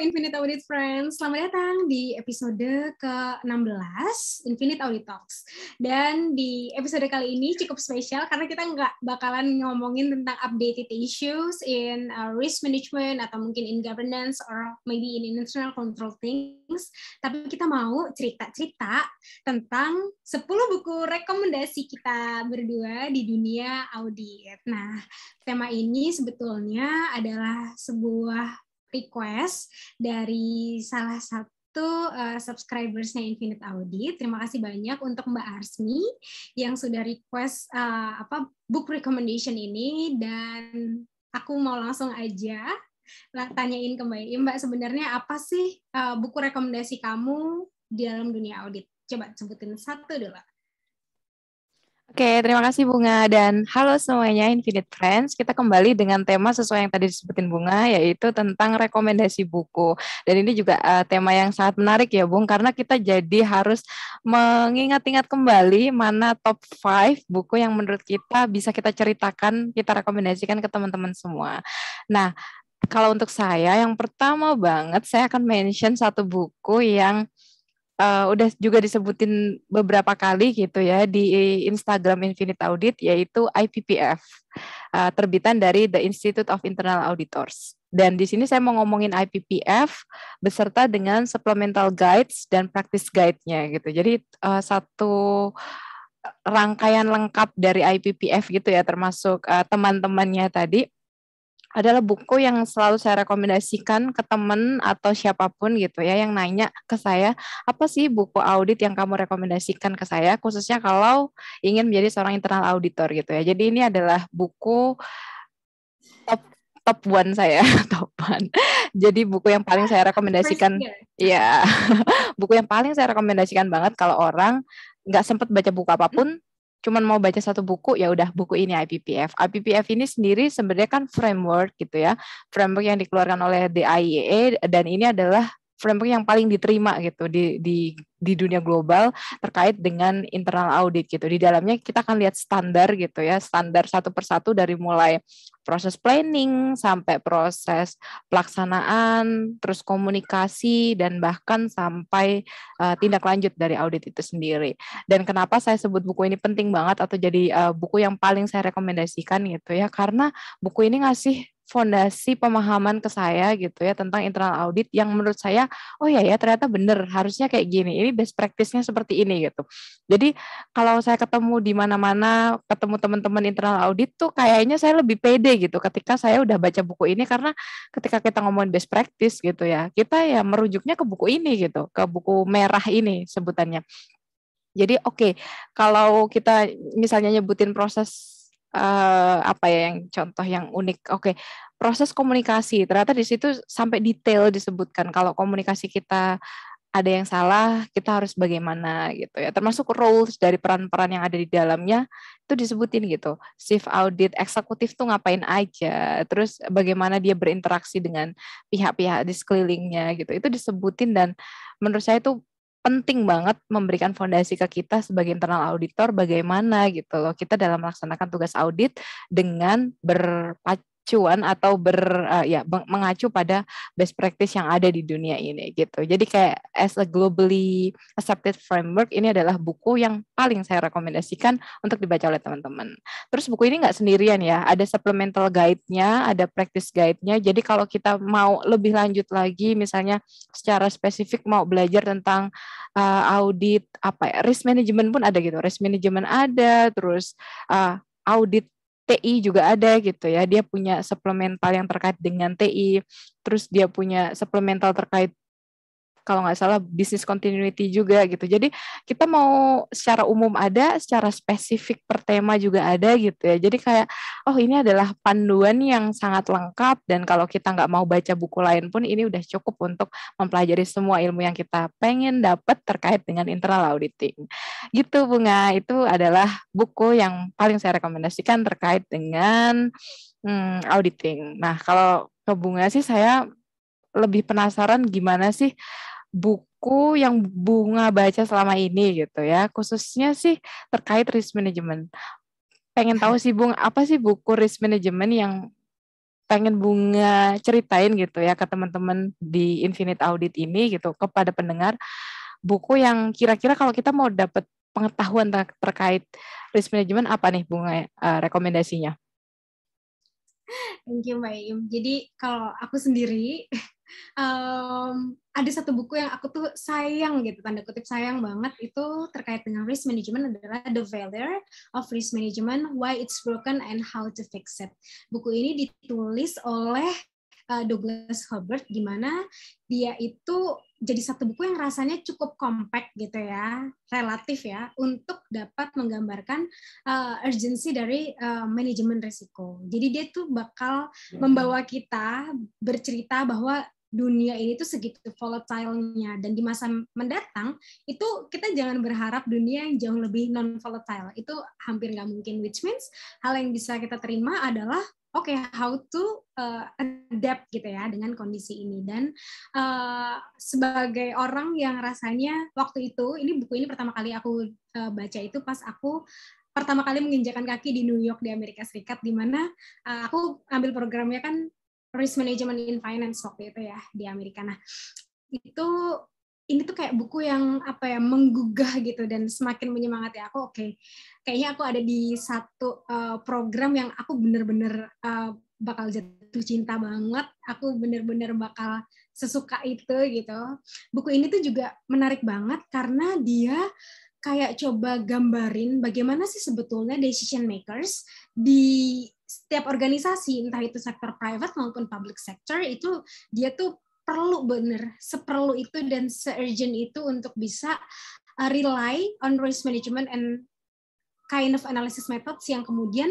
Infinite Audit Friends, selamat datang di episode ke-16 Infinite Audit Talks. Dan di episode kali ini cukup spesial karena kita nggak bakalan ngomongin tentang updated issues in risk management atau mungkin in governance or maybe in internal control things. Tapi kita mau cerita-cerita tentang 10 buku rekomendasi kita berdua di dunia audit. Nah, tema ini sebetulnya adalah sebuah request dari salah satu subscribersnya Infinite Audit. Terima kasih banyak untuk Mbak Arsmi yang sudah request book recommendation ini, dan aku mau langsung aja tanyain ke Mbak sebenarnya apa sih buku rekomendasi kamu di dalam dunia audit? Coba sebutin satu dulu. Oke, terima kasih Bunga, dan halo semuanya Infinite Friends. Kita kembali dengan tema sesuai yang tadi disebutin Bunga, yaitu tentang rekomendasi buku. Dan ini juga tema yang sangat menarik ya Bung, karena kita jadi harus mengingat-ingat kembali mana top 5 buku yang menurut kita bisa kita ceritakan, kita rekomendasikan ke teman-teman semua. Nah, kalau untuk saya, yang pertama banget saya akan mention satu buku yang udah juga disebutin beberapa kali gitu ya di Instagram Infinite Audit, yaitu IPPF, terbitan dari The Institute of Internal Auditors. Dan di sini saya mau ngomongin IPPF beserta dengan supplemental guides dan practice guide-nya gitu. Jadi satu rangkaian lengkap dari IPPF gitu ya, termasuk teman-temannya tadi, adalah buku yang selalu saya rekomendasikan ke teman atau siapapun gitu ya yang nanya ke saya, apa sih buku audit yang kamu rekomendasikan ke saya, khususnya kalau ingin menjadi seorang internal auditor gitu ya. Jadi ini adalah buku top one saya, top one. Jadi buku yang paling saya rekomendasikan, ya buku yang paling saya rekomendasikan banget kalau orang nggak sempat baca buku apapun, cuman mau baca satu buku, ya udah buku ini IPPF. IPPF ini sendiri sebenarnya kan framework gitu ya, framework yang dikeluarkan oleh the IAA, dan ini adalah framework yang paling diterima gitu di dunia global terkait dengan internal audit gitu. Di dalamnya kita akan lihat standar gitu ya, standar satu persatu dari mulai proses planning sampai proses pelaksanaan, terus komunikasi, dan bahkan sampai tindak lanjut dari audit itu sendiri. Dan kenapa saya sebut buku ini penting banget atau jadi buku yang paling saya rekomendasikan gitu ya, karena buku ini ngasih fondasi pemahaman ke saya gitu ya tentang internal audit yang menurut saya, oh ya ternyata bener, harusnya kayak gini, ini best practice-nya seperti ini gitu. Jadi kalau saya ketemu di mana-mana, ketemu teman-teman internal audit tuh kayaknya saya lebih pede gitu ketika saya udah baca buku ini, karena ketika kita ngomongin best practice gitu ya, kita ya merujuknya ke buku ini gitu, ke buku merah ini sebutannya. Jadi kalau kita misalnya nyebutin proses apa ya yang contoh yang unik, proses komunikasi, ternyata di situ sampai detail disebutkan kalau komunikasi kita ada yang salah, kita harus bagaimana gitu ya. Termasuk roles dari peran-peran yang ada di dalamnya itu disebutin gitu. Chief audit eksekutif tuh ngapain aja, terus bagaimana dia berinteraksi dengan pihak-pihak di sekelilingnya gitu. Itu disebutin, dan menurut saya itu penting banget memberikan fondasi ke kita sebagai internal auditor, bagaimana gitu loh kita dalam melaksanakan tugas audit dengan berpacuan atau mengacu pada best practice yang ada di dunia ini gitu. Jadi kayak as a globally accepted framework, ini adalah buku yang paling saya rekomendasikan untuk dibaca oleh teman-teman. Terus buku ini nggak sendirian ya, ada supplemental guide-nya, ada practice guide-nya. Jadi kalau kita mau lebih lanjut lagi, misalnya secara spesifik mau belajar tentang audit risk management pun ada gitu, risk management ada, terus audit TI juga ada gitu ya, dia punya supplemental yang terkait dengan TI, terus dia punya supplemental terkait kalau nggak salah business continuity juga gitu. Jadi kita mau secara umum ada, secara spesifik per tema juga ada gitu ya. Jadi kayak ini adalah panduan yang sangat lengkap, dan kalau kita nggak mau baca buku lain pun ini udah cukup untuk mempelajari semua ilmu yang kita pengen dapat terkait dengan internal auditing. Gitu Bunga, itu adalah buku yang paling saya rekomendasikan terkait dengan auditing. Nah, kalau ke Bunga sih saya lebih penasaran gimana sih buku yang Bunga baca selama ini gitu ya, khususnya sih terkait risk management. Pengen tahu sih Bung, apa sih buku risk management yang pengen Bunga ceritain gitu ya ke teman-teman di Infinite Audit ini gitu kepada pendengar, buku yang kira-kira kalau kita mau dapat pengetahuan terkait risk management apa nih Bunga rekomendasinya? Thank you Mbak Im. Jadi kalau aku sendiri ada satu buku yang aku tuh sayang gitu, tanda kutip sayang banget, itu terkait dengan risk management, adalah The Failure of Risk Management, Why It's Broken and How to Fix It. Buku ini ditulis oleh Douglas Hubbard, di mana dia itu jadi satu buku yang rasanya cukup compact gitu ya, relatif ya, untuk dapat menggambarkan urgensi dari manajemen risiko. Jadi dia tuh bakal membawa kita bercerita bahwa dunia ini tuh segitu volatile-nya, dan di masa mendatang itu kita jangan berharap dunia yang jauh lebih non-volatile. Itu hampir nggak mungkin, which means hal yang bisa kita terima adalah how to adapt gitu ya dengan kondisi ini. Dan sebagai orang yang rasanya waktu itu, buku ini pertama kali aku baca itu pas aku pertama kali menginjakan kaki di New York di Amerika Serikat, di mana aku ambil programnya kan Risk Management in Finance waktu itu ya di Amerika. Nah, ini tuh kayak buku yang menggugah gitu dan semakin menyemangati aku. Kayaknya aku ada di satu program yang aku bener-bener bakal jatuh cinta banget. Aku bener-bener bakal sesuka itu gitu. Buku ini tuh juga menarik banget karena dia kayak coba gambarin bagaimana sih sebetulnya decision makers di setiap organisasi, entah itu sektor private maupun public sector, itu dia tuh seperlu itu dan se-urgent itu untuk bisa rely on risk management and kind of analysis methods yang kemudian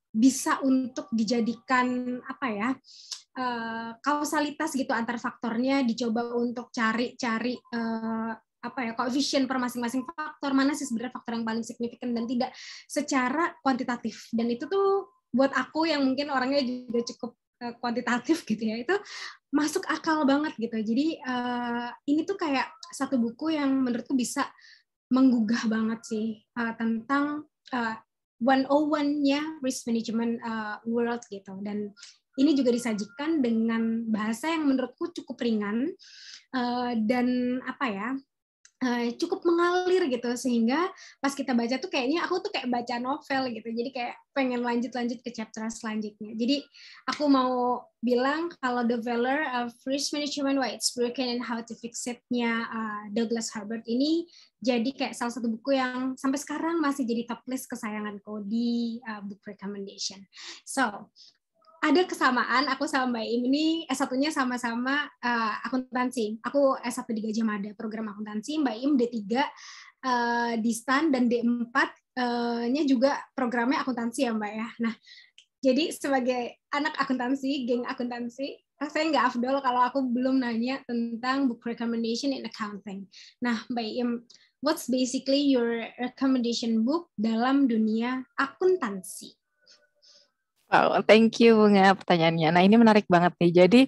bisa untuk dijadikan kausalitas gitu antar faktornya, dicoba untuk cari koefisien per masing-masing faktor, mana sih sebenarnya faktor yang paling signifikan dan tidak secara kuantitatif. Dan itu tuh buat aku yang mungkin orangnya juga cukup kuantitatif gitu ya, itu masuk akal banget gitu. Jadi ini tuh kayak satu buku yang menurutku bisa menggugah banget sih tentang 101-nya risk management world gitu. Dan ini juga disajikan dengan bahasa yang menurutku cukup ringan dan cukup mengalir gitu, sehingga pas kita baca tuh kayaknya aku tuh kayak baca novel gitu, jadi kayak pengen lanjut ke chapter selanjutnya. Jadi aku mau bilang kalau The Failure of Risk Management, Why It's Broken and How to Fix It-nya Douglas Hubbard ini jadi kayak salah satu buku yang sampai sekarang masih jadi top list kesayanganku di book recommendation. So ada kesamaan aku sama Mbak Im ini, S1-nya sama-sama akuntansi. Aku S1 di Gajah Mada, program akuntansi. Mbak Im D3 di STAN, dan D4-nya juga programnya akuntansi ya Mbak ya. Nah, jadi sebagai anak akuntansi, geng akuntansi, rasanya nggak afdol kalau aku belum nanya tentang book recommendation in accounting. Nah, Mbak Im, what's basically your recommendation book dalam dunia akuntansi? Wow, thank you Bunga pertanyaannya. Nah, ini menarik banget nih. Jadi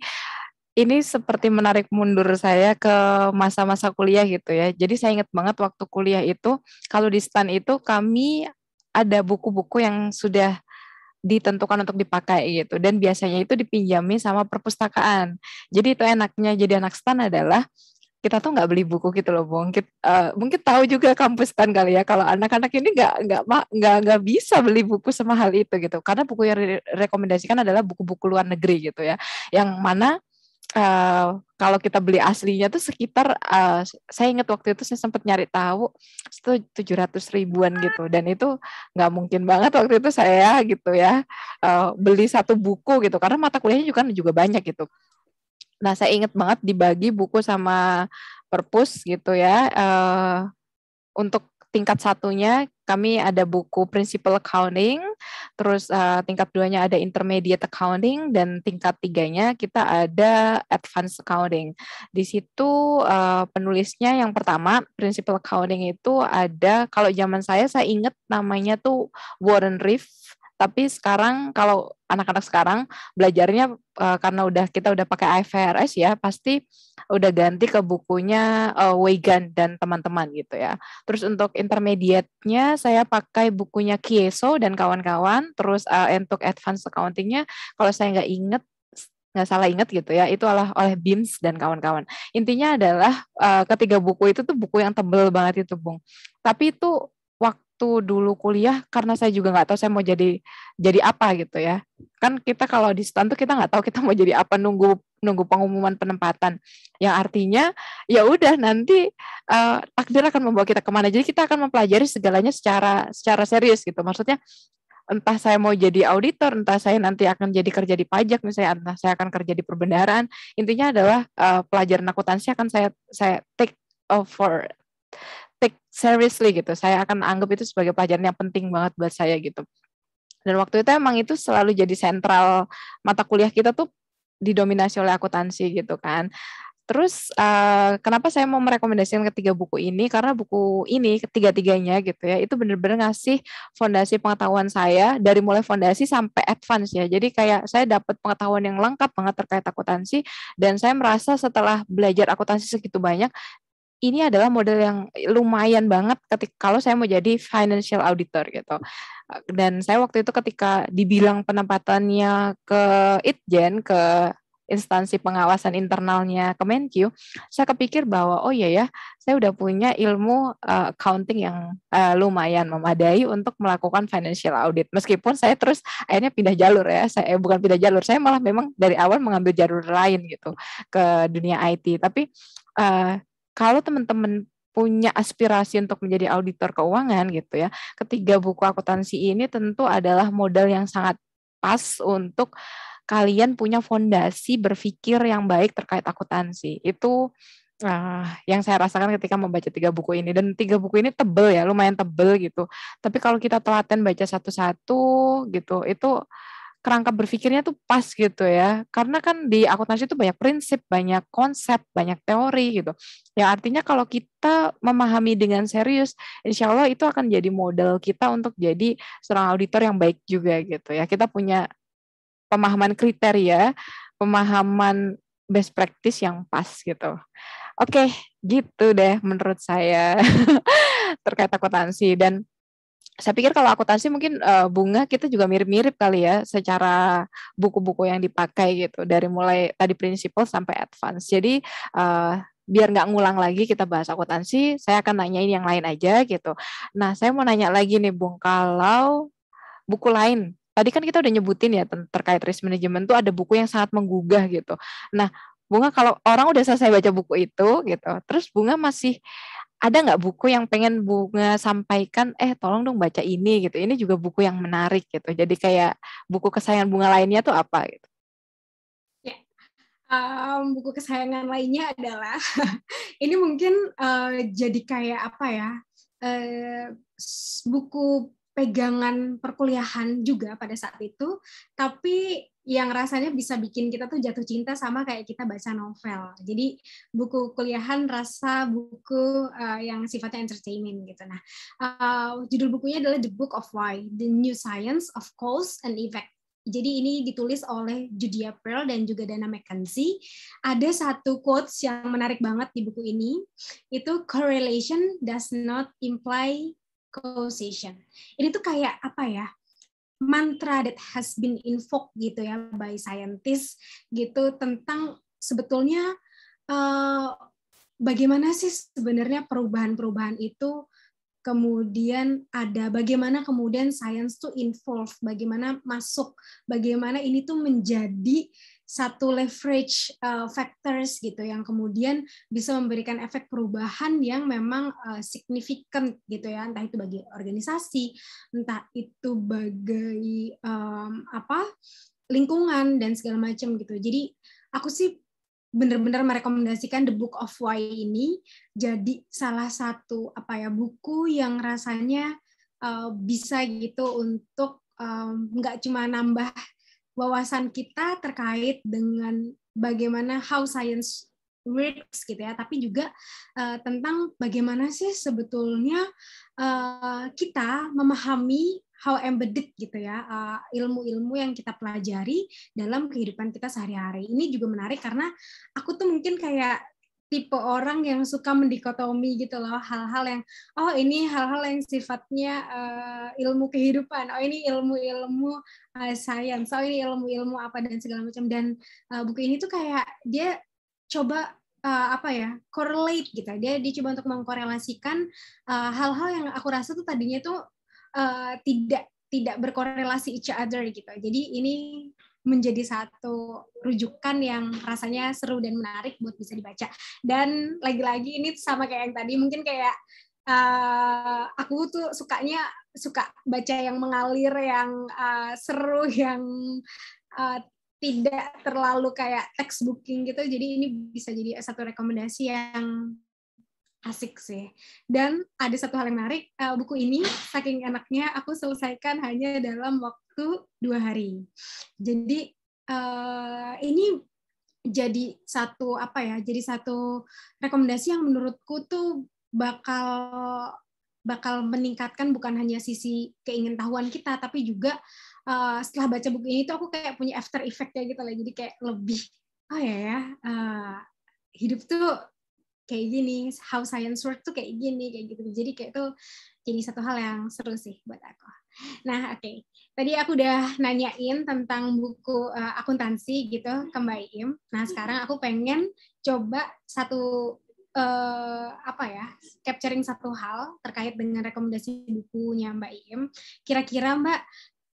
ini seperti menarik mundur saya ke masa-masa kuliah gitu ya. Jadi saya ingat banget waktu kuliah itu, kalau di STAN itu kami ada buku-buku yang sudah ditentukan untuk dipakai gitu. Dan biasanya itu dipinjami sama perpustakaan. Jadi itu enaknya jadi anak STAN adalah kita tuh nggak beli buku gitu loh, Bung. Mungkin tahu juga kampus STAN kali ya, kalau anak-anak ini nggak bisa beli buku semahal itu gitu, karena buku yang direkomendasikan adalah buku-buku luar negeri gitu ya, yang mana kalau kita beli aslinya tuh sekitar saya ingat waktu itu saya sempat nyari tahu itu 700 ribuan gitu, dan itu nggak mungkin banget waktu itu saya gitu ya beli satu buku gitu, karena mata kuliahnya juga banyak gitu. Nah, saya ingat banget dibagi buku sama perpus gitu ya. Untuk tingkat satunya kami ada buku Principal Accounting, terus tingkat 2-nya ada Intermediate Accounting, dan tingkat 3-nya kita ada Advanced Accounting. Di situ penulisnya yang pertama, Principal Accounting itu ada, kalau zaman saya ingat namanya tuh Warren Reef. Tapi sekarang kalau anak-anak sekarang belajarnya karena kita udah pakai IFRS ya, pasti udah ganti ke bukunya Weigan dan teman-teman gitu ya. Terus untuk intermediate-nya saya pakai bukunya Kieso dan kawan-kawan. Terus untuk advanced accounting-nya kalau saya nggak salah ingat gitu ya, itu oleh BIMS dan kawan-kawan. Intinya adalah ketiga buku itu tuh buku yang tebel banget itu, Bung. Tapi itu waktu dulu kuliah, karena saya juga nggak tahu saya mau jadi apa gitu ya. Kan kita kalau di stan tuh kita nggak tahu kita mau jadi apa, nunggu pengumuman penempatan. Yang artinya ya udah nanti takdir akan membawa kita kemana. Jadi kita akan mempelajari segalanya secara serius gitu. Maksudnya entah saya mau jadi auditor, entah saya nanti akan jadi kerja di pajak misalnya, entah saya akan kerja di perbendaharaan. Intinya adalah pelajaran akuntansi akan saya take seriously gitu. Saya akan anggap itu sebagai pelajaran yang penting banget buat saya gitu. Dan waktu itu emang itu selalu jadi sentral mata kuliah kita tuh didominasi oleh akuntansi gitu kan. Terus kenapa saya mau merekomendasikan ketiga buku ini? Karena buku ini ketiga-tiganya gitu ya, itu benar-benar ngasih fondasi pengetahuan saya dari mulai fondasi sampai advance ya. Jadi kayak saya dapat pengetahuan yang lengkap banget terkait akuntansi, dan saya merasa setelah belajar akuntansi segitu banyak, ini adalah model yang lumayan banget kalau saya mau jadi financial auditor gitu. Dan saya waktu itu ketika dibilang penempatannya ke Itjen, ke instansi pengawasan internalnya Kemenkyu, saya kepikir bahwa oh iya ya, saya udah punya ilmu accounting yang lumayan memadai untuk melakukan financial audit. Meskipun saya terus akhirnya pindah jalur ya, saya bukan pindah jalur, saya malah memang dari awal mengambil jalur lain gitu ke dunia IT. Tapi kalau teman-teman punya aspirasi untuk menjadi auditor keuangan gitu ya, ketiga buku akuntansi ini tentu adalah modal yang sangat pas untuk kalian punya fondasi berpikir yang baik terkait akuntansi. Itu yang saya rasakan ketika membaca tiga buku ini. Dan tiga buku ini tebel ya, lumayan tebel gitu. Tapi kalau kita telaten baca satu-satu gitu, itu kerangka berpikirnya tuh pas gitu ya. Karena kan di akuntansi itu banyak prinsip, banyak konsep, banyak teori gitu. Yang artinya kalau kita memahami dengan serius, insya Allah itu akan jadi modal kita untuk jadi seorang auditor yang baik juga gitu ya. Kita punya pemahaman kriteria, pemahaman best practice yang pas gitu. Oke, gitu deh menurut saya terkait akuntansi. Dan saya pikir kalau akuntansi mungkin Bunga kita juga mirip-mirip kali ya secara buku-buku yang dipakai gitu, dari mulai tadi prinsipal sampai advance. Jadi biar nggak ngulang lagi kita bahas akuntansi, saya akan nanyain yang lain aja gitu. Nah, saya mau nanya lagi nih Bung, kalau buku lain, tadi kan kita udah nyebutin ya terkait risk management tuh ada buku yang sangat menggugah gitu. Nah, Bunga kalau orang udah selesai baca buku itu gitu, terus Bunga masih ada nggak buku yang pengen Bunga sampaikan, tolong dong baca ini gitu. Ini juga buku yang menarik gitu. Jadi kayak buku kesayangan Bunga lainnya tuh apa gitu. Ya, buku kesayangan lainnya adalah ini mungkin jadi kayak apa ya, buku pegangan perkuliahan juga pada saat itu, tapi yang rasanya bisa bikin kita tuh jatuh cinta sama kayak kita baca novel. Jadi buku kuliahan rasa buku yang sifatnya entertainment gitu. Nah, judul bukunya adalah The Book of Why, The New Science of Cause and Effect. Jadi ini ditulis oleh Judea Pearl dan juga Dana McKenzie. Ada satu quotes yang menarik banget di buku ini, itu correlation does not imply causation. Ini tuh kayak apa ya? Mantra that has been invoked gitu ya by scientists gitu tentang sebetulnya bagaimana sih sebenarnya perubahan-perubahan itu, kemudian ada bagaimana kemudian sains tuh involve, bagaimana masuk, bagaimana ini tuh menjadi satu leverage factors gitu yang kemudian bisa memberikan efek perubahan yang memang signifikan gitu ya, entah itu bagi organisasi, entah itu bagi lingkungan dan segala macam gitu. Jadi aku sih benar-benar merekomendasikan The Book of Why ini jadi salah satu buku yang rasanya bisa gitu untuk nggak cuma nambah wawasan kita terkait dengan bagaimana how science works gitu ya, tapi juga tentang bagaimana sih sebetulnya kita memahami how embedded gitu ya ilmu-ilmu yang kita pelajari dalam kehidupan kita sehari-hari. Ini juga menarik karena aku tuh mungkin kayak tipe orang yang suka mendikotomi gitu loh, hal-hal yang ini hal-hal yang sifatnya ilmu kehidupan, ini ilmu-ilmu sains, ini ilmu-ilmu apa dan segala macam. Dan buku ini tuh kayak dia coba correlate gitu. Dia coba untuk mengkorelasikan hal-hal yang aku rasa tuh tadinya tuh tidak berkorelasi each other gitu. Jadi ini menjadi satu rujukan yang rasanya seru dan menarik buat bisa dibaca. Dan lagi-lagi ini sama kayak yang tadi, mungkin kayak aku tuh suka baca yang mengalir, yang seru, yang tidak terlalu kayak textbooking gitu. Jadi ini bisa jadi satu rekomendasi yang asik sih. Dan ada satu hal yang menarik, buku ini saking enaknya aku selesaikan hanya dalam waktu 2 hari. Jadi ini jadi satu rekomendasi yang menurutku tuh bakal meningkatkan bukan hanya sisi keingintahuan kita, tapi juga setelah baca buku ini tuh aku kayak punya after effect-nya gitu lah. Jadi kayak lebih hidup tuh kayak gini, how science work tuh kayak gini, kayak gitu. Jadi kayak tuh jadi satu hal yang seru sih buat aku. Nah, oke. Tadi aku udah nanyain tentang buku akuntansi gitu ke Mbak Im. Nah, sekarang aku pengen coba capturing satu hal terkait dengan rekomendasi bukunya Mbak Im. Kira-kira Mbak,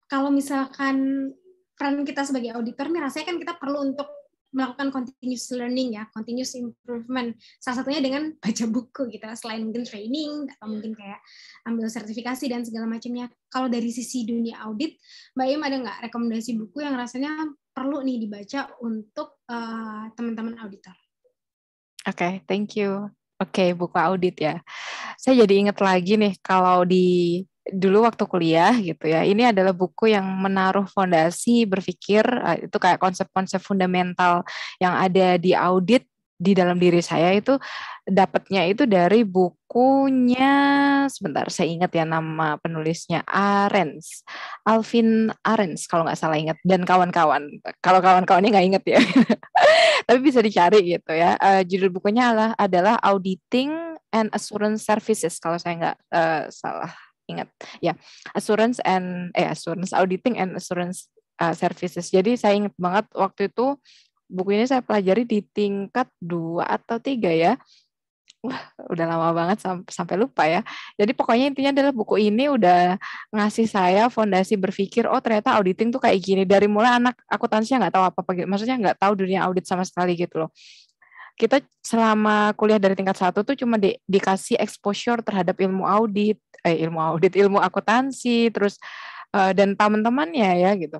kalau misalkan peran kita sebagai auditor nih, rasanya kan kita perlu untuk melakukan continuous learning ya, continuous improvement. Salah satunya dengan baca buku gitu, selain mungkin training atau mungkin kayak ambil sertifikasi dan segala macamnya. Kalau dari sisi dunia audit, Mbak Im ada nggak rekomendasi buku yang rasanya perlu nih dibaca untuk teman-teman auditor? Oke, thank you. Oke, buku audit ya. Saya jadi ingat lagi nih kalau dulu waktu kuliah gitu ya, ini adalah buku yang menaruh fondasi berpikir, itu kayak konsep-konsep fundamental yang ada di audit di dalam diri saya itu dapatnya itu dari bukunya, sebentar saya ingat ya nama penulisnya, Alvin Arens kalau nggak salah ingat, dan kawan-kawan. Kalau kawan-kawannya nggak ingat ya, tapi bisa dicari gitu ya. Judul bukunya adalah Auditing and Assurance Services kalau saya nggak salah ingat ya, assurance auditing and assurance services. Jadi saya ingat banget waktu itu buku ini saya pelajari di tingkat 2 atau 3 ya. Wah, udah lama banget sampai lupa ya. Jadi pokoknya intinya adalah buku ini udah ngasih saya fondasi berpikir, oh ternyata auditing tuh kayak gini. Dari mulai anak akuntansinya nggak tahu apa-apa gitu. Maksudnya nggak tahu dunia audit sama sekali gitu loh. Kita selama kuliah dari tingkat 1 tuh cuma dikasih exposure terhadap ilmu akuntansi, terus dan teman-temannya ya gitu.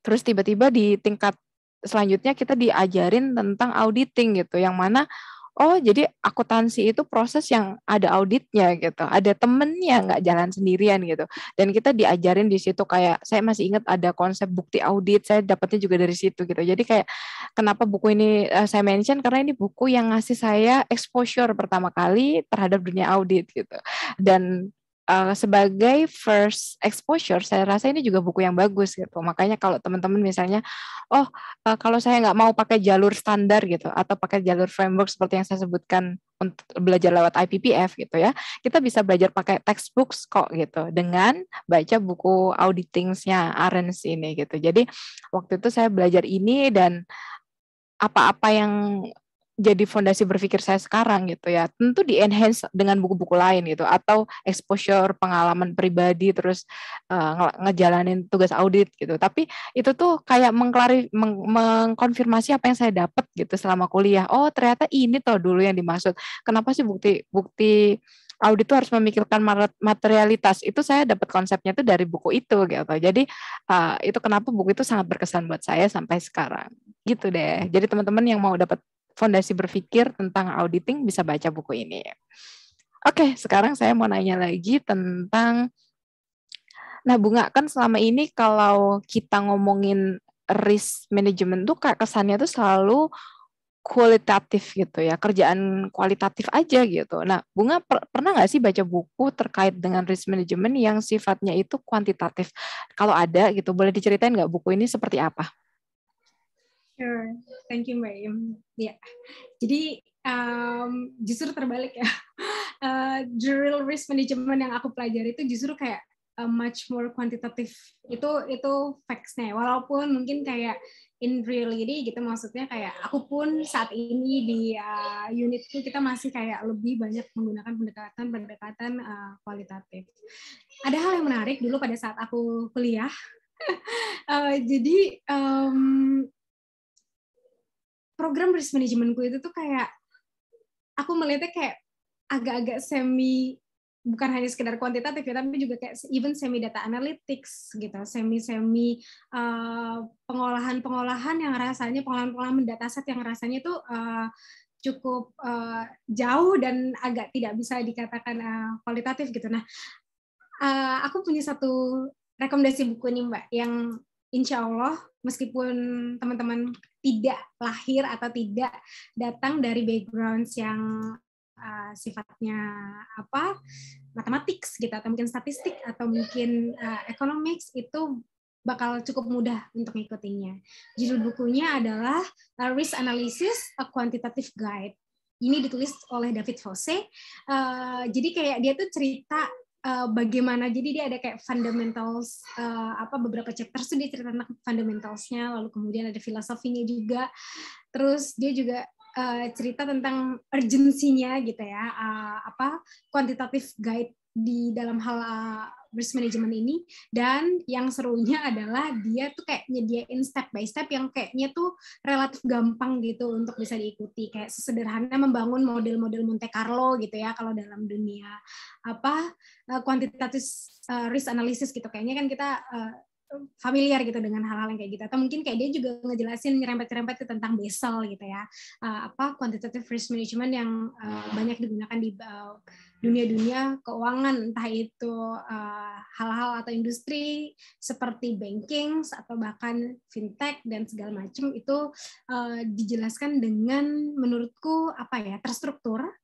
Terus tiba-tiba di tingkat selanjutnya kita diajarin tentang auditing gitu, yang mana jadi akuntansi itu proses yang ada auditnya gitu, ada temennya, nggak jalan sendirian gitu. Dan kita diajarin di situ, kayak saya masih ingat ada konsep bukti audit, saya dapatnya juga dari situ gitu. Jadi kayak kenapa buku ini saya mention, karena ini buku yang ngasih saya exposure pertama kali terhadap dunia audit gitu. Dan sebagai first exposure, saya rasa ini juga buku yang bagus gitu. Makanya kalau teman-teman misalnya, kalau saya nggak mau pakai jalur standar gitu, atau pakai jalur framework seperti yang saya sebutkan untuk belajar lewat IPPF gitu ya, kita bisa belajar pakai textbooks kok gitu, dengan baca buku auditing-nya Arens ini gitu. Jadi waktu itu saya belajar ini, dan apa-apa yang jadi fondasi berpikir saya sekarang gitu ya, tentu di-enhance dengan buku-buku lain gitu, atau exposure pengalaman pribadi, terus ngejalanin tugas audit gitu. Tapi itu tuh kayak mengkonfirmasi apa yang saya dapat gitu selama kuliah. Oh ternyata ini toh dulu yang dimaksud. Kenapa sih bukti audit itu harus memikirkan materialitas? Itu saya dapat konsepnya tuh dari buku itu gitu. Jadi itu kenapa buku itu sangat berkesan buat saya sampai sekarang gitu deh. Jadi teman-teman yang mau dapat fondasi berpikir tentang auditing bisa baca buku ini. Oke, sekarang saya mau nanya lagi tentang, nah Bunga, kan selama ini kalau kita ngomongin risk management tuh kayak kesannya tuh selalu kualitatif gitu ya, kerjaan kualitatif aja gitu. Nah, Bunga pernah nggak sih baca buku terkait dengan risk management yang sifatnya itu kuantitatif? Kalau ada gitu, boleh diceritain nggak buku ini seperti apa? Sure, thank you Mbak Im. Ya, jadi justru terbalik ya. The real risk management yang aku pelajari itu justru kayak much more quantitative. Itu facts-nya. Walaupun mungkin kayak in reality gitu, maksudnya kayak aku pun saat ini di unitku kita masih kayak lebih banyak menggunakan pendekatan kualitatif. Ada hal yang menarik dulu pada saat aku kuliah. Jadi program risk manajemenku itu tuh kayak aku melihatnya kayak agak-agak bukan hanya sekedar kuantitatif ya, tapi juga kayak even semi data analytics gitu, semi pengolahan yang rasanya pengolahan dataset yang rasanya tuh cukup jauh dan agak tidak bisa dikatakan kualitatif gitu. Nah, aku punya satu rekomendasi buku nih Mbak, yang insya Allah meskipun teman-teman tidak lahir atau tidak datang dari background yang sifatnya matematik gitu, atau mungkin statistik, atau mungkin economics, itu bakal cukup mudah untuk ngikutinnya. Judul bukunya adalah Risk Analysis, A Quantitative Guide. Ini ditulis oleh David Fossey. Jadi kayak dia tuh cerita bagaimana, jadi dia ada kayak fundamentals, beberapa chapter tuh dia cerita tentang fundamentalsnya, lalu kemudian ada filosofinya juga, terus dia juga cerita tentang urgensinya gitu ya, quantitative guide di dalam hal risk management ini. Dan yang serunya adalah dia tuh kayak nyediain step by step yang kayaknya tuh relatif gampang gitu untuk bisa diikuti, kayak sesederhana membangun model-model Monte Carlo gitu ya kalau dalam dunia quantitative risk analysis gitu. Kayaknya kan kita familiar gitu dengan hal-hal yang kayak gitu, atau mungkin kayak dia juga ngejelasin nyerempet-nyerempet tentang Basel gitu ya, quantitative risk management yang banyak digunakan di dunia-dunia keuangan, entah itu hal-hal atau industri seperti banking atau bahkan fintech dan segala macam, itu dijelaskan dengan menurutku terstruktur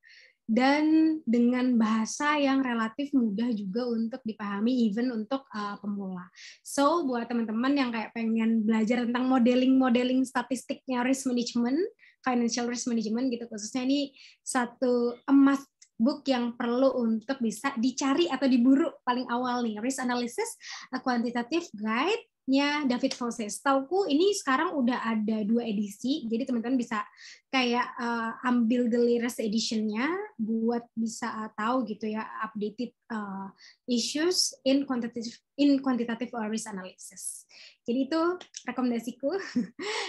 dan dengan bahasa yang relatif mudah juga untuk dipahami even untuk pemula. So buat teman-teman yang kayak pengen belajar tentang modeling statistiknya risk management, financial risk management gitu khususnya, ini satu emas book yang perlu untuk bisa dicari atau diburu paling awal nih, Risk Analysis, A Quantitative Guide-nya David Fossey. Setauku ini sekarang udah ada 2 edisi, jadi teman-teman bisa kayak ambil the latest edition-nya buat bisa tahu gitu ya updated issues in quantitative risk analysis. Jadi itu rekomendasiku.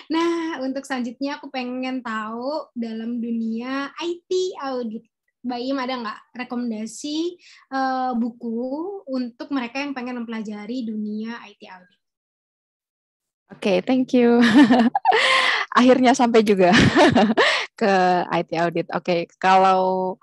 Nah, untuk selanjutnya aku pengen tahu dalam dunia IT audit, Mbak Im ada nggak rekomendasi buku untuk mereka yang pengen mempelajari dunia IT audit? Oke, thank you. Akhirnya sampai juga ke IT audit. Oke, kalau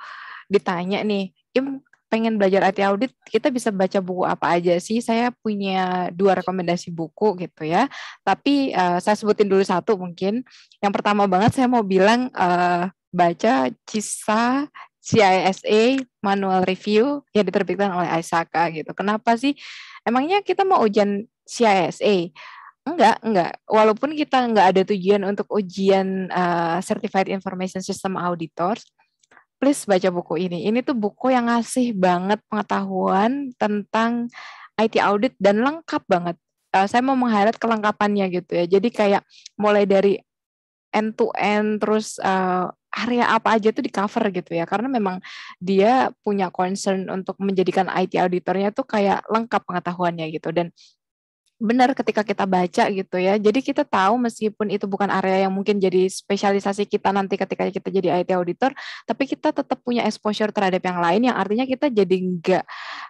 ditanya nih, Im pengen belajar IT audit, kita bisa baca buku apa aja sih? Saya punya 2 rekomendasi buku gitu ya. Tapi saya sebutin dulu satu mungkin. Yang pertama banget saya mau bilang baca CISA Manual Review yang diterbitkan oleh ISACA gitu. Kenapa sih? Emangnya kita mau ujian CISA? Enggak. Walaupun kita enggak ada tujuan untuk ujian Certified Information System Auditors, please baca buku ini. Ini tuh buku yang ngasih banget pengetahuan tentang IT audit dan lengkap banget. Saya mau meng-highlight kelengkapannya gitu ya. Jadi kayak mulai dari end to end, terus area apa aja tuh di cover gitu ya, karena memang dia punya concern untuk menjadikan IT auditornya tuh kayak lengkap pengetahuannya gitu. Dan benar ketika kita baca gitu ya, jadi kita tahu meskipun itu bukan area yang mungkin jadi spesialisasi kita nanti ketika kita jadi IT auditor, tapi kita tetap punya exposure terhadap yang lain, yang artinya kita jadi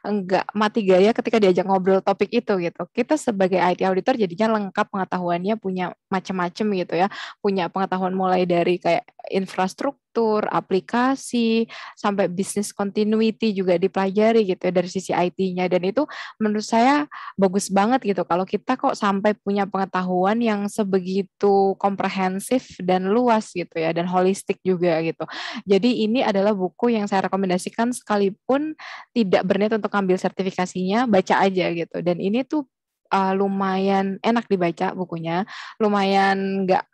enggak mati gaya ketika diajak ngobrol topik itu gitu. Kita sebagai IT auditor jadinya lengkap pengetahuannya, punya macam-macam gitu ya, punya pengetahuan mulai dari kayak infrastruktur, arsitektur, aplikasi, sampai business continuity juga dipelajari gitu ya dari sisi IT-nya. Dan itu menurut saya bagus banget gitu kalau kita kok sampai punya pengetahuan yang sebegitu komprehensif dan luas gitu ya, dan holistik juga gitu. Jadi ini adalah buku yang saya rekomendasikan sekalipun tidak berniat untuk ambil sertifikasinya, baca aja gitu. Dan ini tuh lumayan enak dibaca bukunya, lumayan nggak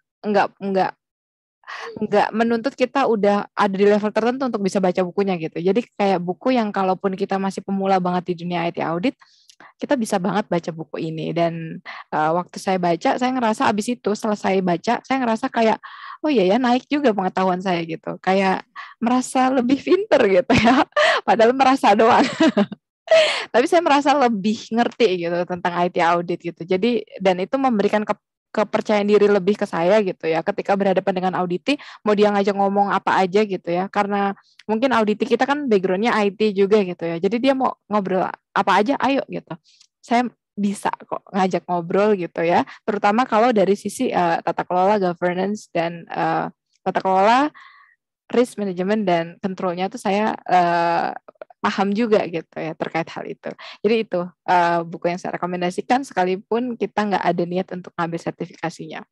menuntut kita udah ada di level tertentu untuk bisa baca bukunya gitu. Jadi kayak buku yang kalaupun kita masih pemula banget di dunia IT audit, kita bisa banget baca buku ini. Dan waktu saya baca, saya ngerasa abis itu selesai baca, saya ngerasa kayak oh iya ya naik juga pengetahuan saya gitu. Kayak merasa lebih pinter gitu ya. Padahal merasa doang. Tapi saya merasa lebih ngerti gitu tentang IT audit gitu. Jadi dan itu memberikan kepercayaan diri lebih ke saya gitu ya. Ketika berhadapan dengan auditi, mau dia ngajak ngomong apa aja gitu ya. Karena mungkin auditi kita kan backgroundnya IT juga gitu ya. Jadi dia mau ngobrol apa aja, ayo gitu. Saya bisa kok ngajak ngobrol gitu ya. Terutama kalau dari sisi tata kelola, governance dan tata kelola, risk management dan controlnya tuh saya paham juga gitu ya terkait hal itu. Jadi itu buku yang saya rekomendasikan sekalipun kita nggak ada niat untuk ngambil sertifikasinya.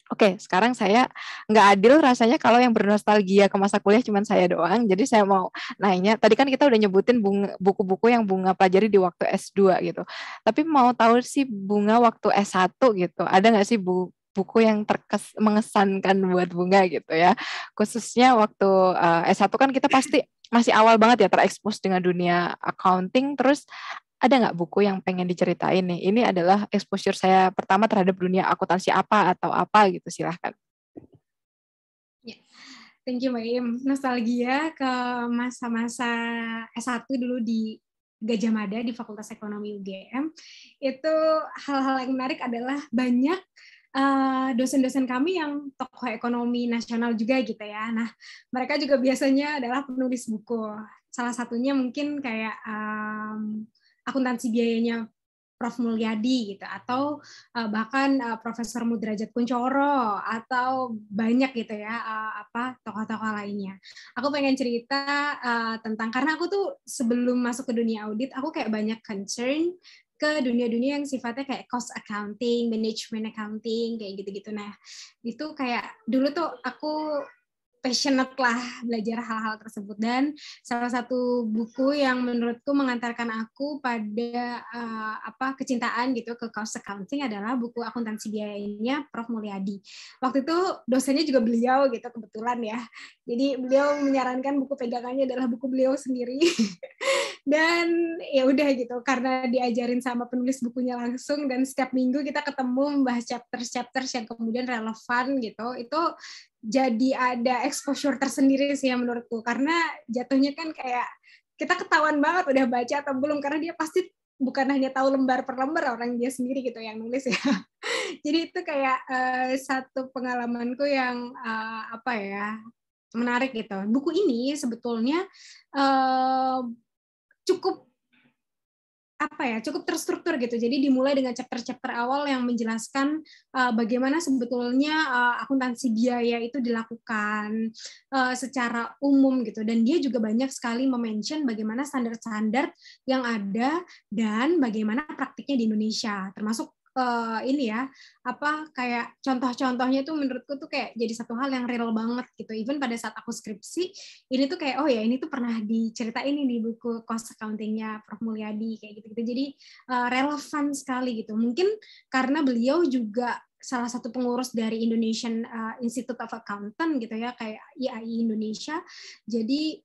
Oke, sekarang saya nggak adil rasanya kalau yang bernostalgia ke masa kuliah cuma saya doang. Jadi saya mau nanya, tadi kan kita udah nyebutin buku-buku yang Bunga pelajari di waktu S2 gitu. Tapi mau tahu sih Bunga waktu S1 gitu, ada nggak sih buku yang mengesankan buat Bunga gitu ya. Khususnya waktu S1 kan kita pasti masih awal banget ya terekspos dengan dunia accounting, terus ada nggak buku yang pengen diceritain nih? Ini adalah exposure saya pertama terhadap dunia akuntansi apa atau apa gitu, silahkan. Ya, thank you Mbak Im. Nostalgia ke masa-masa S1 dulu di Gajah Mada di Fakultas Ekonomi UGM. Itu hal-hal yang menarik adalah banyak dosen-dosen kami yang tokoh ekonomi nasional juga gitu ya. Nah, mereka juga biasanya adalah penulis buku. Salah satunya mungkin kayak akuntansi biayanya Prof. Mulyadi gitu, atau bahkan Profesor Mudrajat Kuncoro, atau banyak gitu ya tokoh-tokoh lainnya. Aku pengen cerita tentang, karena aku tuh sebelum masuk ke dunia audit, aku kayak banyak concern ke dunia-dunia yang sifatnya kayak cost accounting, management accounting, kayak gitu-gitu. Nah, itu kayak dulu tuh aku passionate lah belajar hal-hal tersebut, dan salah satu buku yang menurutku mengantarkan aku pada kecintaan gitu ke cost accounting adalah buku akuntansi biayanya Prof. Mulyadi. Waktu itu dosennya juga beliau gitu kebetulan ya. Jadi beliau menyarankan buku pegangannya adalah buku beliau sendiri. Dan ya udah gitu, karena diajarin sama penulis bukunya langsung dan setiap minggu kita ketemu membahas chapter yang kemudian relevan gitu, itu jadi ada exposure tersendiri sih yang menurutku, karena jatuhnya kan kayak kita ketahuan banget udah baca atau belum, karena dia pasti bukan hanya tahu lembar per lembar, orang dia sendiri gitu yang nulis ya. Jadi itu kayak satu pengalamanku yang menarik gitu. Buku ini sebetulnya cukup terstruktur gitu. Jadi dimulai dengan chapter-chapter awal yang menjelaskan bagaimana sebetulnya akuntansi biaya itu dilakukan secara umum gitu. Dan dia juga banyak sekali mention bagaimana standar-standar yang ada dan bagaimana praktiknya di Indonesia. Termasuk kayak contoh-contohnya tuh menurutku tuh kayak jadi satu hal yang real banget gitu. Even pada saat aku skripsi, ini tuh kayak oh ya ini tuh pernah diceritain di buku cost accounting-nya Prof. Mulyadi kayak gitu-gitu. Jadi relevan sekali gitu. Mungkin karena beliau juga salah satu pengurus dari Indonesian Institute of Accountant gitu ya, kayak IAI Indonesia. Jadi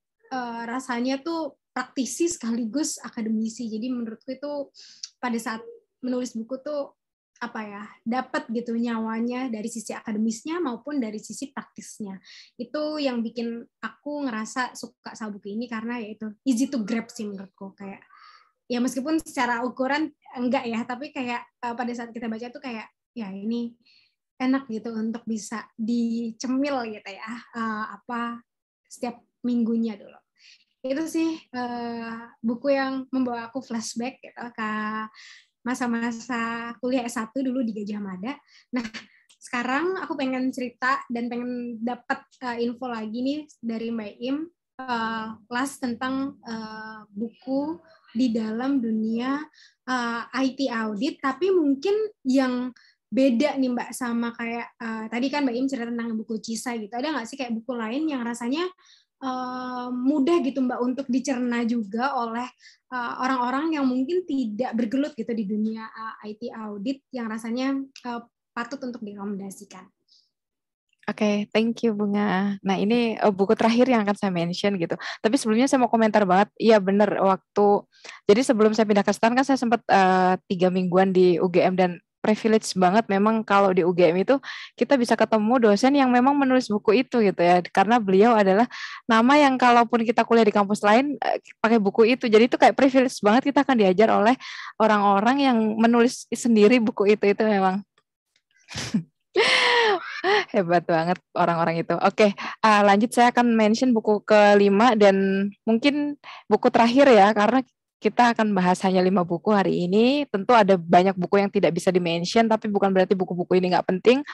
rasanya tuh praktisi sekaligus akademisi. Jadi menurutku itu pada saat menulis buku tuh dapat gitu nyawanya dari sisi akademisnya maupun dari sisi praktisnya. Itu yang bikin aku ngerasa suka sama buku ini, karena yaitu easy to grab sih menurutku. Kayak ya meskipun secara ukuran enggak ya, tapi kayak pada saat kita baca tuh kayak ya ini enak gitu untuk bisa dicemil gitu ya setiap minggunya dulu. Itu sih buku yang membawa aku flashback gitu ke masa-masa kuliah S1 dulu di Gajah Mada. Nah, sekarang aku pengen cerita dan pengen dapat info lagi nih dari Mbak Im, kelas tentang buku di dalam dunia IT audit, tapi mungkin yang beda nih Mbak sama kayak tadi kan Mbak Im cerita tentang buku Cisa gitu. Ada nggak sih kayak buku lain yang rasanya mudah gitu Mbak untuk dicerna juga oleh orang-orang yang mungkin tidak bergelut gitu di dunia IT audit yang rasanya patut untuk direkomendasikan? Oke, thank you Bunga. Nah ini buku terakhir yang akan saya mention gitu. Tapi sebelumnya saya mau komentar banget. Iya bener, jadi sebelum saya pindah ke STAN kan saya sempat 3 mingguan di UGM dan privilege banget memang kalau di UGM itu kita bisa ketemu dosen yang memang menulis buku itu gitu ya. Karena beliau adalah nama yang kalaupun kita kuliah di kampus lain pakai buku itu. Jadi itu kayak privilege banget kita akan diajar oleh orang-orang yang menulis sendiri buku itu memang. Hebat banget orang-orang itu. Oke, lanjut saya akan mention buku kelima dan mungkin buku terakhir ya, karena kita akan bahas hanya 5 buku hari ini. Tentu ada banyak buku yang tidak bisa di-mention, tapi bukan berarti buku-buku ini nggak penting.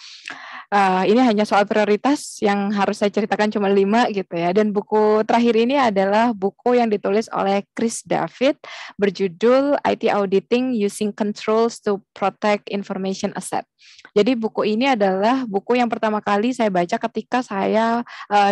Ini hanya soal prioritas yang harus saya ceritakan cuma 5 gitu ya. Dan buku terakhir ini adalah buku yang ditulis oleh Chris David berjudul IT Auditing Using Controls to Protect Information Asset. Jadi buku ini adalah buku yang pertama kali saya baca ketika saya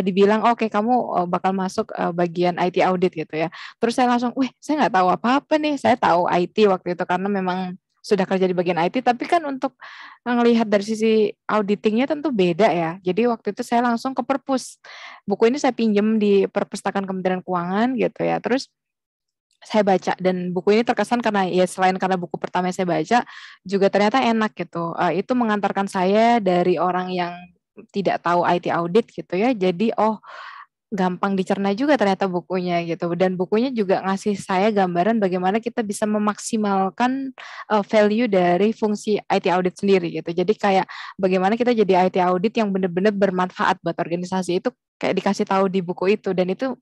dibilang oke, kamu bakal masuk bagian IT audit gitu ya. Terus saya langsung, saya nggak tahu apa-apa nih. Saya tahu IT waktu itu karena memang sudah kerja di bagian IT, tapi kan untuk ngelihat dari sisi auditingnya tentu beda ya. Jadi waktu itu saya langsung ke perpus. Buku ini saya pinjam di perpustakaan Kementerian Keuangan gitu ya. Terus saya baca dan buku ini terkesan karena ya selain karena buku pertama yang saya baca juga ternyata enak gitu. Itu mengantarkan saya dari orang yang tidak tahu IT audit gitu ya. Jadi gampang dicerna juga ternyata bukunya gitu, dan bukunya juga ngasih saya gambaran bagaimana kita bisa memaksimalkan value dari fungsi IT audit sendiri gitu. Jadi kayak bagaimana kita jadi IT audit yang benar-benar bermanfaat buat organisasi itu kayak dikasih tahu di buku itu, dan itu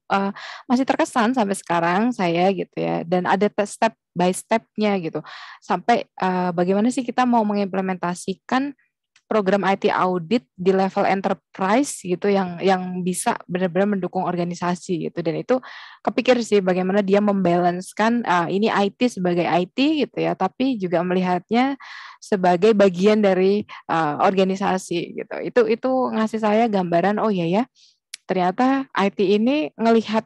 masih terkesan sampai sekarang saya gitu ya, dan ada step by step-nya gitu sampai bagaimana sih kita mau mengimplementasikan program IT audit di level enterprise gitu yang bisa benar-benar mendukung organisasi gitu, dan itu kepikir sih bagaimana dia membalancekan ini IT sebagai IT gitu ya, tapi juga melihatnya sebagai bagian dari organisasi gitu. Itu ngasih saya gambaran oh ya ternyata IT ini ngelihat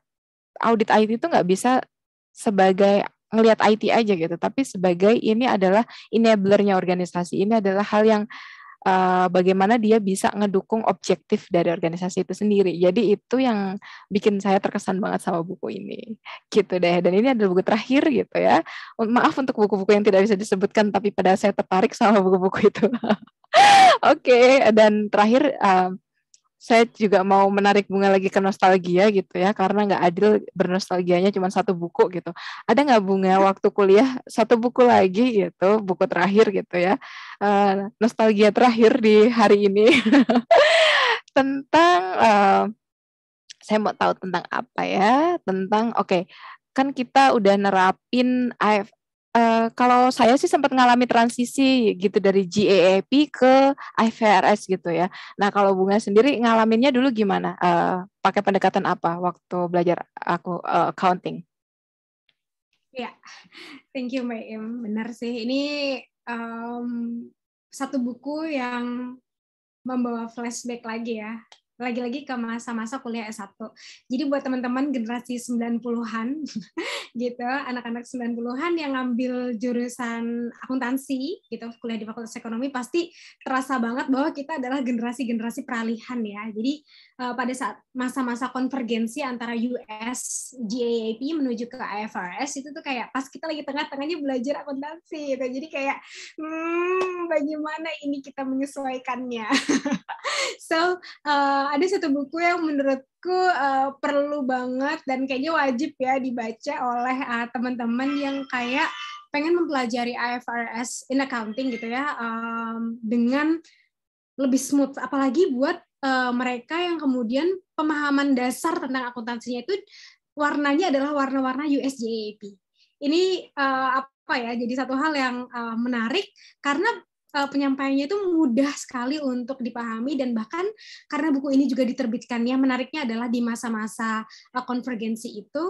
audit IT itu nggak bisa sebagai ngelihat IT aja gitu, tapi sebagai ini adalah enablernya organisasi, ini adalah hal yang bagaimana dia bisa ngedukung objektif dari organisasi itu sendiri. Jadi itu yang bikin saya terkesan banget sama buku ini. Gitu deh. Dan ini adalah buku terakhir gitu ya. Maaf untuk buku-buku yang tidak bisa disebutkan, tapi pada saya tertarik sama buku-buku itu. Oke, dan terakhir saya juga mau menarik Bunga lagi ke nostalgia gitu ya, karena nggak adil bernostalgianya cuma satu buku gitu. Ada nggak Bunga waktu kuliah satu buku lagi gitu, buku terakhir gitu ya, nostalgia terakhir di hari ini tentang saya mau tahu tentang apa ya, tentang kan kita udah nerapin kalau saya sih sempat ngalami transisi gitu dari GAAP ke IFRS gitu ya. Nah, kalau Bunga sendiri ngalaminnya dulu gimana? Pakai pendekatan apa waktu belajar accounting? Ya, thank you Mbak Im. Benar sih, ini satu buku yang membawa flashback lagi ya. Lagi-lagi ke masa-masa kuliah S1. Jadi buat teman-teman generasi 90-an gitu, anak-anak 90-an yang ngambil jurusan akuntansi gitu, kuliah di Fakultas Ekonomi, pasti terasa banget bahwa kita adalah generasi-generasi peralihan ya. Jadi pada saat masa-masa konvergensi antara US GAAP menuju ke IFRS itu tuh kayak pas kita lagi tengah-tengahnya belajar akuntansi gitu. Jadi kayak bagaimana ini kita menyesuaikannya. So, ada satu buku yang menurutku perlu banget dan kayaknya wajib ya dibaca oleh teman-teman yang kayak pengen mempelajari IFRS in accounting gitu ya, dengan lebih smooth. Apalagi buat mereka yang kemudian pemahaman dasar tentang akuntansinya itu warnanya adalah warna-warna US GAAP. Ini apa ya? Jadi satu hal yang menarik karena penyampaiannya itu mudah sekali untuk dipahami, dan bahkan karena buku ini juga diterbitkannya, menariknya adalah di masa-masa konvergensi itu,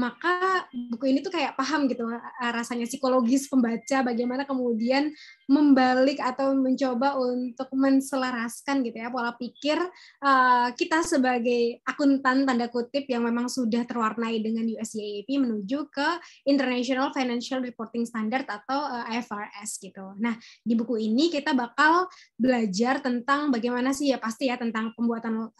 maka buku ini tuh kayak paham gitu rasanya psikologis pembaca, bagaimana kemudian membalik atau mencoba untuk menselaraskan gitu ya pola pikir kita sebagai akuntan tanda kutip yang memang sudah terwarnai dengan US GAAP menuju ke International Financial Reporting Standard atau IFRS gitu. Nah, di buku ini kita bakal belajar tentang bagaimana sih ya, pasti ya, tentang pembuatan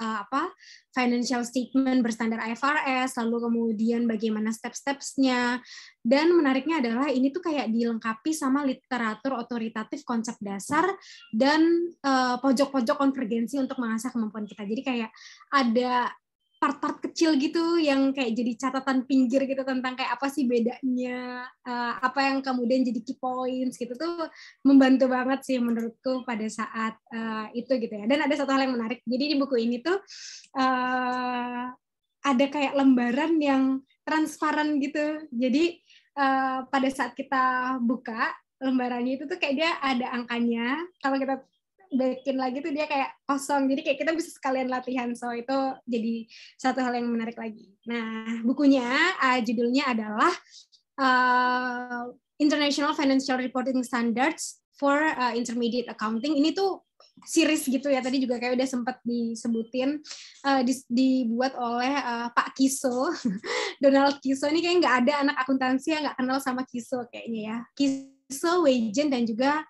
financial statement berstandar IFRS, lalu kemudian bagaimana step-stepsnya, dan menariknya adalah ini tuh kayak dilengkapi sama literatur otoritatif konsep dasar dan pojok-pojok konvergensi untuk mengasah kemampuan kita. Jadi kayak ada part-part kecil gitu yang kayak jadi catatan pinggir gitu tentang kayak apa sih bedanya, apa yang kemudian jadi key points gitu, tuh membantu banget sih menurutku pada saat itu gitu ya. Dan ada satu hal yang menarik, jadi di buku ini tuh ada kayak lembaran yang transparan gitu. Jadi pada saat kita buka lembarannya itu tuh kayak dia ada angkanya, kalau kita baikin lagi tuh dia kayak kosong, jadi kayak kita bisa sekalian latihan, so itu jadi satu hal yang menarik lagi. Nah, bukunya judulnya adalah International Financial Reporting Standards for Intermediate Accounting. Ini tuh series gitu ya, tadi juga kayak udah sempat disebutin, dibuat oleh Pak Kiso, Donald Kiso. Ini kayak nggak ada anak akuntansi yang nggak kenal sama Kiso kayaknya ya. Kiso, Weijen, dan juga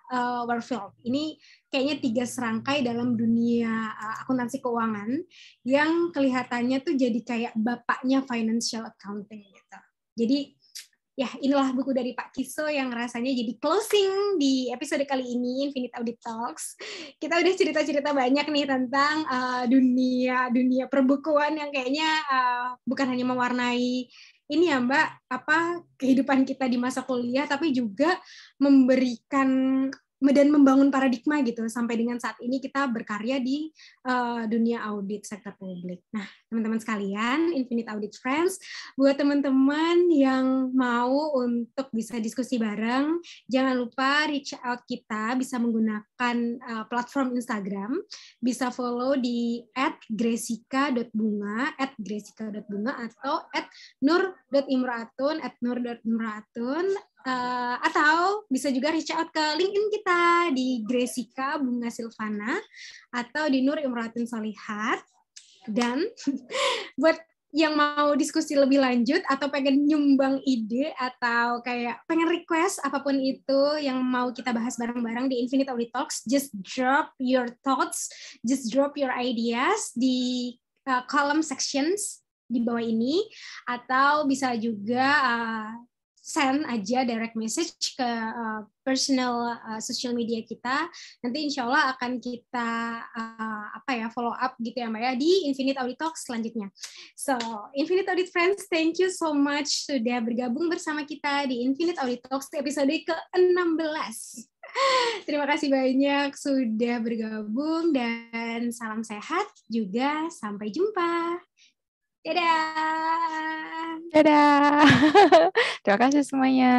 Warfield. Ini kayaknya 3 serangkai dalam dunia akuntansi keuangan yang kelihatannya tuh jadi kayak bapaknya financial accounting gitu. Jadi ya, inilah buku dari Pak Kiso yang rasanya jadi closing di episode kali ini, Infinite Audit Talks. Kita udah cerita-cerita banyak nih tentang dunia perbukuan yang kayaknya bukan hanya mewarnai ini ya Mbak, kehidupan kita di masa kuliah, tapi juga memberikan dan membangun paradigma gitu sampai dengan saat ini kita berkarya di dunia audit sektor publik. Nah, teman-teman sekalian, Infinite Audit Friends, buat teman-teman yang mau untuk bisa diskusi bareng, jangan lupa reach out kita, bisa menggunakan platform Instagram, bisa follow di @gresika.bunga atau @nur.imraatun atau bisa juga reach out ke LinkedIn kita di Gresika Bunga Silvana atau di Nur Imraatun Solihat. Dan buat yang mau diskusi lebih lanjut atau pengen nyumbang ide atau kayak pengen request apapun itu yang mau kita bahas bareng-bareng di Infinite Audit Talks, just drop your thoughts, just drop your ideas di column sections di bawah ini, atau bisa juga send aja direct message ke personal social media kita. Nanti insya Allah akan kita follow up gitu ya Mbak ya di Infinite Audit Talks selanjutnya. So, Infinite Audit Friends, thank you so much sudah bergabung bersama kita di Infinite Audit Talks episode ke-16. Terima kasih banyak sudah bergabung dan salam sehat juga, sampai jumpa. Dadah. Dadah. Terima kasih semuanya.